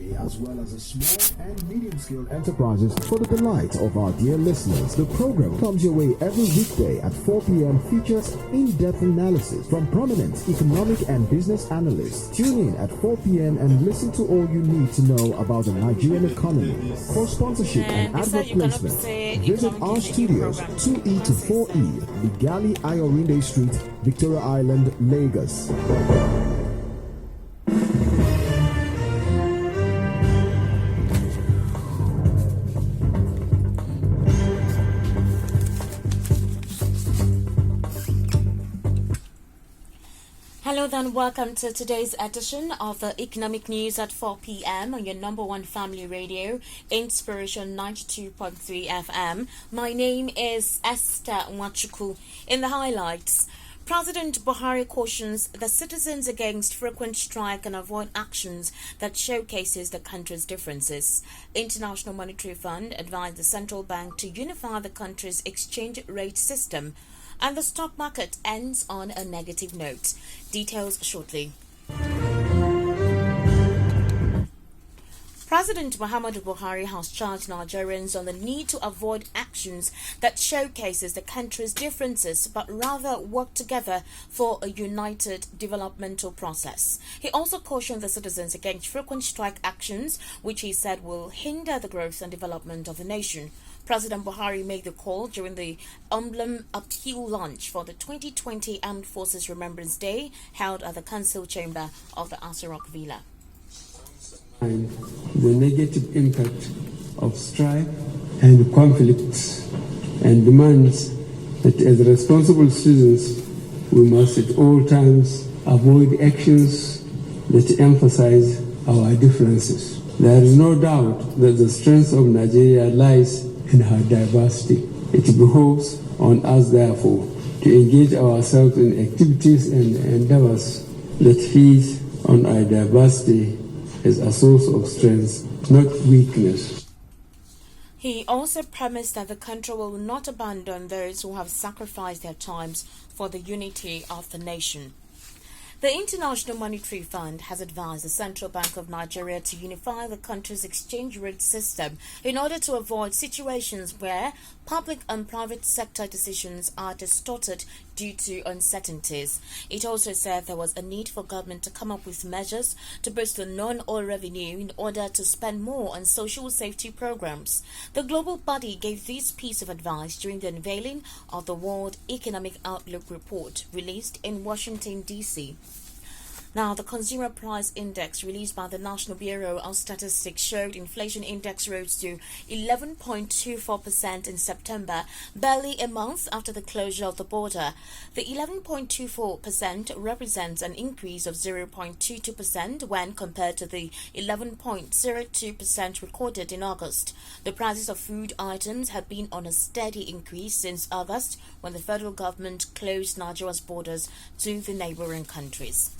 company as well as the small and medium-scale enterprises for the delight of our dear listeners. The program comes your way every weekday at 4 p.m. features in-depth analysis from prominent economic and business analysts. Tune in at 4 p.m. and listen to all you need to know about the Nigerian economy. For sponsorship and advert placement, visit our studios 2E to 4E, Ligali Ayorinde Street, Victoria Island, Lagos. Hello then, welcome to today's edition of the Economic News at 4 p.m. on your number one family radio, Inspiration 92.3 FM. My name is Esther Nwachukwu. In the highlights, President Buhari cautions the citizens against frequent strike and avoid actions that showcases the country's differences. International Monetary Fund advised the central bank to unify the country's exchange rate system. And the stock market ends on a negative note. Details shortly. President Muhammadu Buhari has charged Nigerians on the need to avoid actions that showcases the country's differences, but rather work together for a united developmental process. He also cautioned the citizens against frequent strike actions, which he said will hinder the growth and development of the nation. President Buhari made the call during the emblem appeal launch for the 2020 Armed Forces Remembrance Day held at the Council Chamber of the Asarok Villa. And the negative impact of strife and conflicts, and demands that as responsible citizens we must at all times avoid actions that emphasize our differences. There is no doubt that the strength of Nigeria lies in her diversity. It behoves on us, therefore, to engage ourselves in activities and endeavors that feed on our diversity as a source of strength, not weakness. He also promised that the country will not abandon those who have sacrificed their times for the unity of the nation. The International Monetary Fund has advised the Central Bank of Nigeria to unify the country's exchange rate system in order to avoid situations where public and private sector decisions are distorted due to uncertainties. It also said there was a need for government to come up with measures to boost the non-oil revenue in order to spend more on social safety programs. The global body gave this piece of advice during the unveiling of the World Economic Outlook report released in Washington, D.C. Now, the Consumer Price Index released by the National Bureau of Statistics showed inflation index rose to 11.24% in September, barely a month after the closure of the border. The 11.24% represents an increase of 0.22% when compared to the 11.02% recorded in August. The prices of food items have been on a steady increase since August, when the federal government closed Nigeria's borders to the neighboring countries.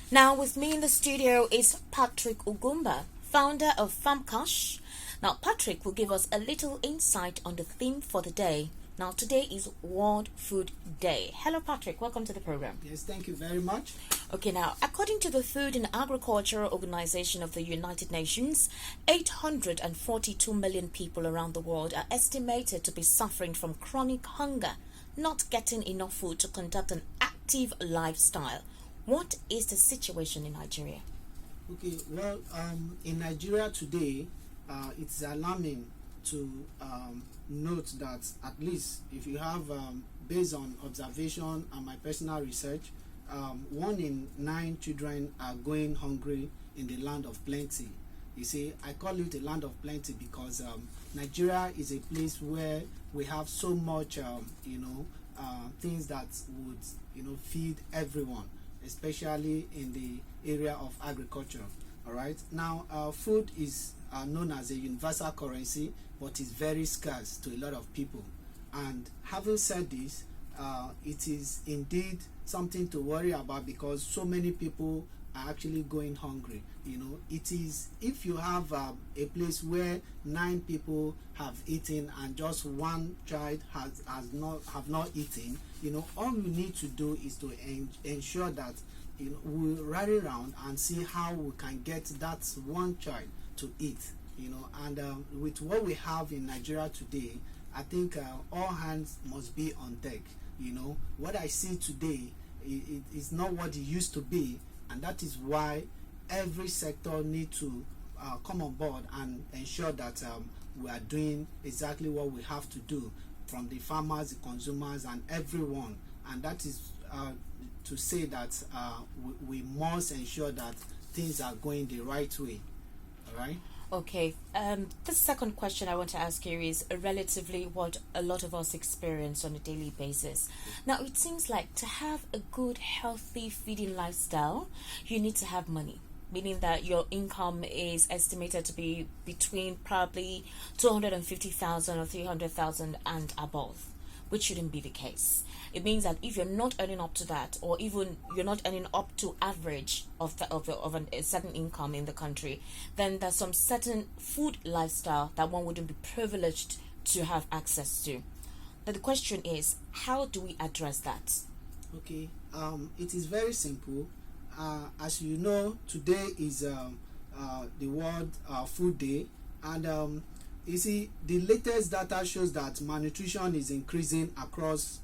Now with me in the studio is Patrick Ugumba, founder of FarmCash. Now Patrick will give us a little insight on the theme for the day. Now today is World Food Day. Hello Patrick, welcome to the program. Yes, thank you very much. Okay, now according to the Food and Agriculture Organization of the United Nations, 842 million people around the world are estimated to be suffering from chronic hunger, not getting enough food to conduct an active lifestyle. What is the situation in Nigeria? Okay, well, in Nigeria today, it's alarming to note that at least if you have, based on observation and my personal research, 1 in 9 children are going hungry in the land of plenty. You see, I call it a land of plenty because Nigeria is a place where we have so much, things that would, feed everyone, especially in the area of agriculture. All right. Now, food is known as a universal currency, but is very scarce to a lot of people. And having said this, it is indeed something to worry about because so many people are actually going hungry. It is, if you have a place where 9 people have eaten and just 1 child have not eaten, all you need to do is to ensure that we'll rally around and see how we can get that one child to eat, and with what we have in Nigeria today, I think all hands must be on deck. What I see today is not what it used to be, and that is why every sector need to come on board and ensure that we are doing exactly what we have to do, from the farmers, the consumers, and everyone. And that is to say that we must ensure that things are going the right way. All right. Okay. The second question I want to ask you is relatively what a lot of us experience on a daily basis. Now, it seems like to have a good, healthy feeding lifestyle, you need to have money, meaning that your income is estimated to be between probably 250,000 or 300,000 and above, which shouldn't be the case. It means that if you're not earning up to that, or even you're not earning up to average of a certain income in the country, then there's some certain food lifestyle that one wouldn't be privileged to have access to. But the question is, how do we address that? Okay, it is very simple. As you know, today is the World Food Day, and you see, the latest data shows that malnutrition is increasing across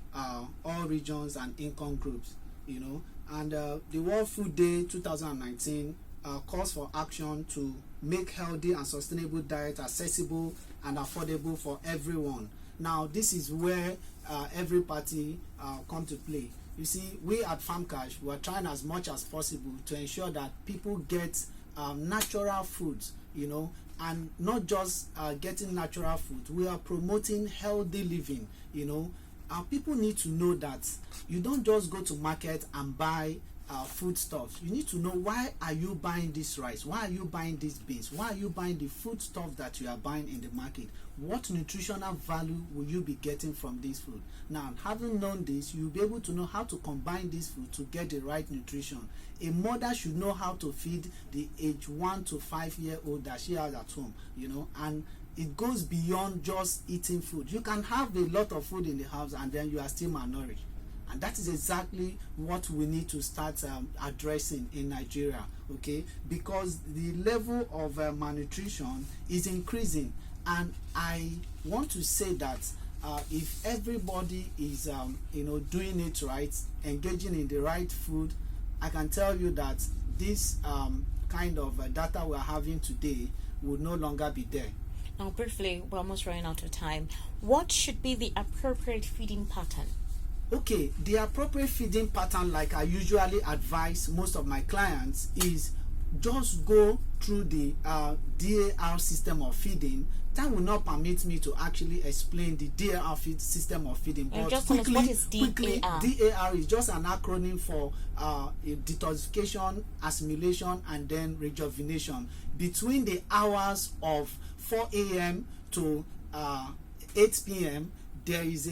all regions and income groups, and the World Food Day 2019 calls for action to make healthy and sustainable diet accessible and affordable for everyone. Now, this is where every party come to play. You see, we at Farm Cash, we are trying as much as possible to ensure that people get natural foods, and not just getting natural food. We are promoting healthy living. People need to know that you don't just go to market and buy foodstuffs. You need to know, why are you buying this rice? Why are you buying these beans? Why are you buying the foodstuff that you are buying in the market? What nutritional value will you be getting from this food? Now, having known this, you'll be able to know how to combine this food to get the right nutrition. A mother should know how to feed the age 1 to 5 year old that she has at home, and it goes beyond just eating food. You can have a lot of food in the house and then you are still malnourished. And that is exactly what we need to start addressing in Nigeria, okay? Because the level of malnutrition is increasing. And I want to say that if everybody is, doing it right, engaging in the right food, I can tell you that this kind of data we're having today will no longer be there. Now, briefly, we're almost running out of time. What should be the appropriate feeding pattern? Okay, the appropriate feeding pattern, like I usually advise most of my clients, is just go through the DAR system of feeding. That will not permit me to actually explain the DAR system of feeding. And but just quickly, what is DAR? DAR is just an acronym for detoxification, assimilation, and then rejuvenation. Between the hours of 4 a.m. to 8 p.m., there is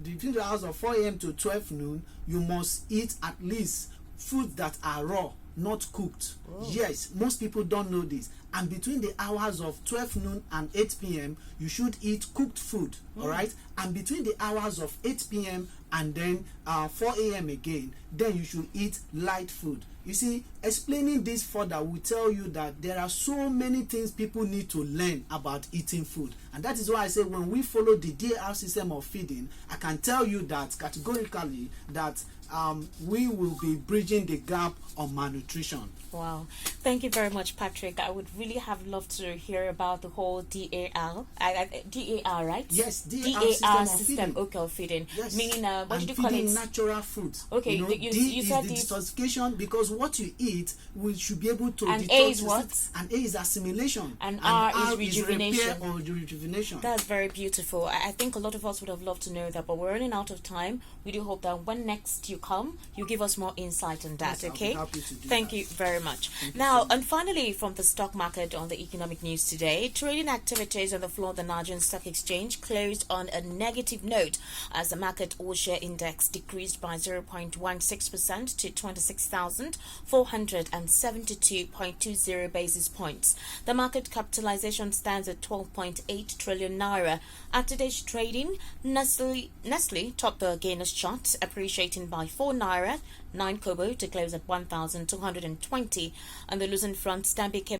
between the hours of 4 a.m. to 12 noon, you must eat at least foods that are raw, not cooked. Oh. Yes, most people don't know this. And between the hours of 12 noon and 8 p.m., you should eat cooked food, all right? And between the hours of 8 p.m. and then 4 a.m. again, then you should eat light food. You see, explaining this further will tell you that there are so many things people need to learn about eating food. And that is why I say when we follow the DAR system of feeding, I can tell you that categorically that we will be bridging the gap on malnutrition. Wow. Thank you very much, Patrick. I would really have loved to hear about the whole DAR. DAR, right? Yes, DAR system of feeding. Yes. Meaning, what and did you call it? Natural foods. Okay, you said the detoxification, because what you eat, we should be able to and detox. A is what? And A is assimilation. And R is rejuvenation. Repair or rejuvenation. That's very beautiful. I think a lot of us would have loved to know that, but we're running out of time. We do hope that when next you come, you give us more insight on that, yes, okay? I'll be happy to do Thank that. you very much. Thank Now, and finally, from the stock market on the economic news today, trading activities on the floor of the Nigerian Stock Exchange closed on a negative note as the market all-share index decreased by 0.16% to 26,472.20 basis points. The market capitalization stands at 12.8 trillion naira. At today's trading, Nestle topped the gainers chart, appreciating by by 4 naira 9 kobo to close at 1,220. On the losing front, Stanbic